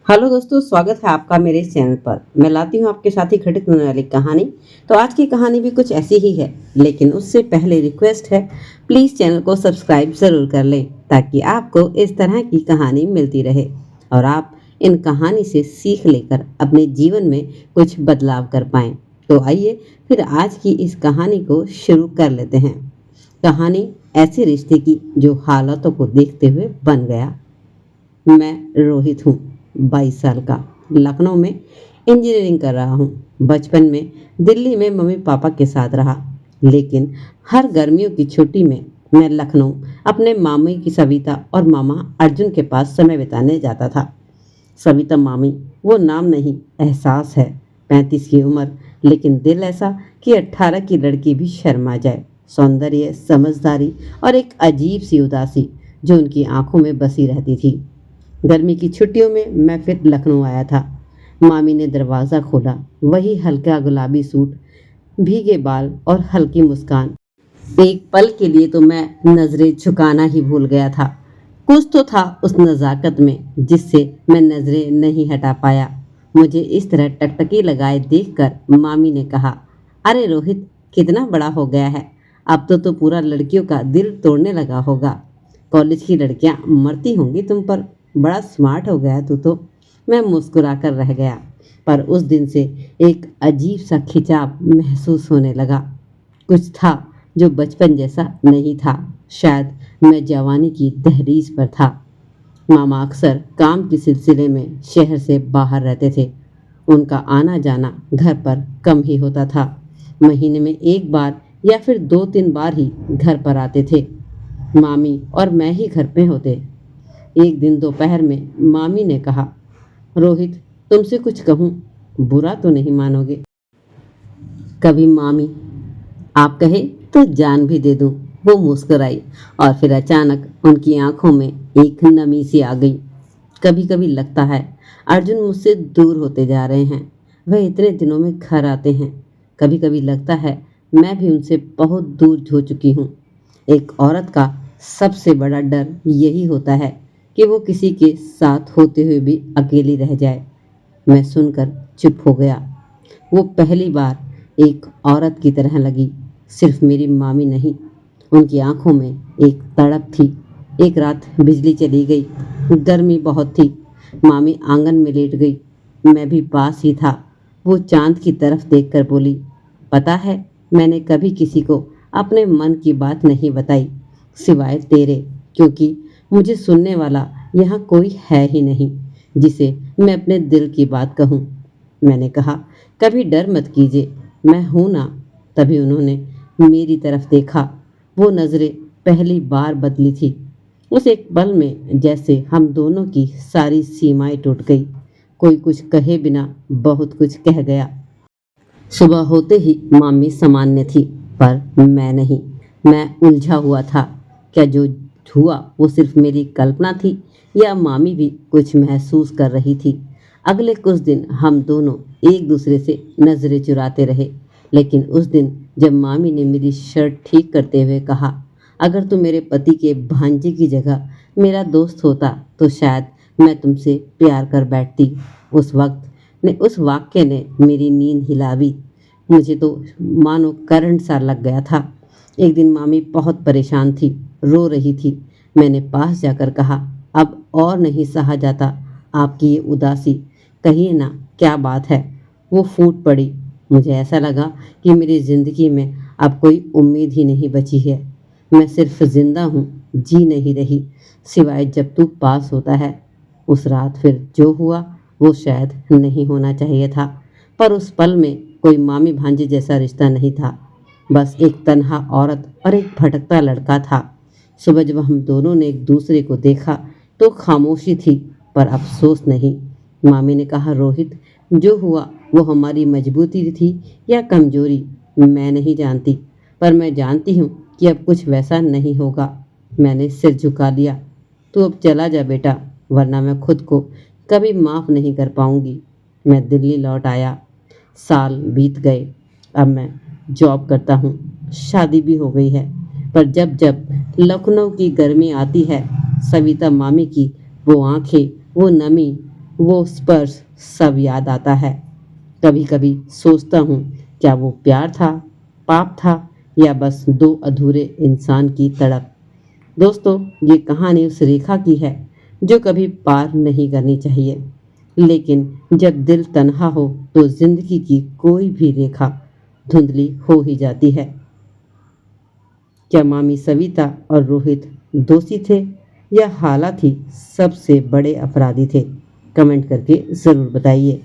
Hello दोस्तों, स्वागत है आपका मेरे इस चैनल पर। मैं लाती हूँ आपके साथ ही घटित होने वाली कहानी। तो आज की कहानी भी कुछ ऐसी ही है, लेकिन उससे पहले रिक्वेस्ट है, प्लीज़ चैनल को सब्सक्राइब ज़रूर कर लें ताकि आपको इस तरह की कहानी मिलती रहे और आप इन कहानी से सीख लेकर अपने जीवन में कुछ बदलाव कर पाएँ। तो आइए फिर आज की इस कहानी को शुरू कर लेते हैं। कहानी ऐसे रिश्ते की जो हालातों को देखते हुए बन गया। मैं रोहित हूँ, 22 साल का, लखनऊ में इंजीनियरिंग कर रहा हूँ। बचपन में दिल्ली में मम्मी पापा के साथ रहा, लेकिन हर गर्मियों की छुट्टी में मैं लखनऊ अपने मामी की सविता और मामा अर्जुन के पास समय बिताने जाता था। सविता मामी वो नाम नहीं, एहसास है। 35 की उम्र, लेकिन दिल ऐसा कि 18 की लड़की भी शर्मा जाए। सौंदर्य, समझदारी और एक अजीब सी उदासी जो उनकी आंखों में बसी रहती थी। गर्मी की छुट्टियों में मैं फिर लखनऊ आया था। मामी ने दरवाज़ा खोला, वही हल्का गुलाबी सूट, भीगे बाल और हल्की मुस्कान। एक पल के लिए तो मैं नजरें झुकाना ही भूल गया था। कुछ तो था उस नज़ाकत में जिससे मैं नजरें नहीं हटा पाया। मुझे इस तरह टकटकी लगाए देखकर मामी ने कहा, अरे रोहित, कितना बड़ा हो गया है। अब तो पूरा लड़कियों का दिल तोड़ने लगा होगा। कॉलेज की लड़कियां मरती होंगी तुम पर। बड़ा स्मार्ट हो गया तू तो। मैं मुस्कुराकर रह गया, पर उस दिन से एक अजीब सा खिंचाव महसूस होने लगा। कुछ था जो बचपन जैसा नहीं था। शायद मैं जवानी की दहलीज पर था। मामा अक्सर काम के सिलसिले में शहर से बाहर रहते थे। उनका आना जाना घर पर कम ही होता था। महीने में एक बार या फिर 2-3 बार ही घर पर आते थे। मामी और मैं ही घर पे होते। एक दिन दोपहर में मामी ने कहा, रोहित, तुमसे कुछ कहूँ, बुरा तो नहीं मानोगे? कभी मामी आप कहे तो जान भी दे दूं। वो मुस्कुराई और फिर अचानक उनकी आंखों में एक नमी सी आ गई। कभी कभी लगता है अर्जुन मुझसे दूर होते जा रहे हैं। वह इतने दिनों में घर आते हैं। कभी कभी लगता है मैं भी उनसे बहुत दूर हो चुकी हूँ। एक औरत का सबसे बड़ा डर यही होता है कि वो किसी के साथ होते हुए भी अकेली रह जाए। मैं सुनकर चुप हो गया। वो पहली बार एक औरत की तरह लगी। सिर्फ मेरी मामी नहीं, उनकी आंखों में एक तड़प थी। एक रात बिजली चली गई, गर्मी बहुत थी। मामी आंगन में लेट गई, मैं भी पास ही था। वो चांद की तरफ देखकर बोली, पता है, मैंने कभी किसी को अपने मन की बात नहीं बताई, सिवाय तेरे, क्योंकि मुझे सुनने वाला यहाँ कोई है ही नहीं जिसे मैं अपने दिल की बात कहूँ। मैंने कहा, कभी डर मत कीजिए, मैं हूं ना। तभी उन्होंने मेरी तरफ देखा। वो नज़रें पहली बार बदली थी। उस एक पल में जैसे हम दोनों की सारी सीमाएं टूट गई। कोई कुछ कहे बिना बहुत कुछ कह गया। सुबह होते ही मामी सामान्य थी, पर मैं नहीं। मैं उलझा हुआ था। क्या जो हुआ वो सिर्फ मेरी कल्पना थी या मामी भी कुछ महसूस कर रही थी? अगले कुछ दिन हम दोनों एक दूसरे से नजरें चुराते रहे, लेकिन उस दिन जब मामी ने मेरी शर्ट ठीक करते हुए कहा, अगर तू मेरे पति के भांजे की जगह मेरा दोस्त होता तो शायद मैं तुमसे प्यार कर बैठती, उस वाक्य ने मेरी नींद हिला दी। मुझे तो मानो करंट सा लग गया था। एक दिन मामी बहुत परेशान थी, रो रही थी। मैंने पास जाकर कहा, अब और नहीं सहा जाता आपकी ये उदासी, कहिए ना क्या बात है। वो फूट पड़ी। मुझे ऐसा लगा कि मेरी ज़िंदगी में अब कोई उम्मीद ही नहीं बची है। मैं सिर्फ जिंदा हूँ, जी नहीं रही, सिवाय जब तू पास होता है। उस रात फिर जो हुआ वो शायद नहीं होना चाहिए था, पर उस पल में कोई मामी भांजे जैसा रिश्ता नहीं था। बस एक तन्हा औरत और एक भटकता लड़का था। सुबह जब हम दोनों ने एक दूसरे को देखा तो खामोशी थी, पर अफसोस नहीं। मामी ने कहा, रोहित, जो हुआ वो हमारी मजबूती थी या कमजोरी, मैं नहीं जानती, पर मैं जानती हूँ कि अब कुछ वैसा नहीं होगा। मैंने सिर झुका लिया। तू अब चला जा बेटा, वरना मैं खुद को कभी माफ़ नहीं कर पाऊंगी। मैं दिल्ली लौट आया। साल बीत गए। अब मैं जॉब करता हूँ, शादी भी हो गई है, पर जब जब लखनऊ की गर्मी आती है, सविता मामी की वो आंखें, वो नमी वो स्पर्श सब याद आता है। कभी कभी सोचता हूँ, क्या वो प्यार था, पाप था, या बस दो अधूरे इंसान की तड़प। दोस्तों, ये कहानी उस रेखा की है जो कभी पार नहीं करनी चाहिए, लेकिन जब दिल तन्हा हो तो जिंदगी की कोई भी रेखा धुंधली हो ही जाती है। क्या मामी सविता और रोहित दोषी थे, या हालात ही सबसे बड़े अपराधी थे? कमेंट करके ज़रूर बताइए।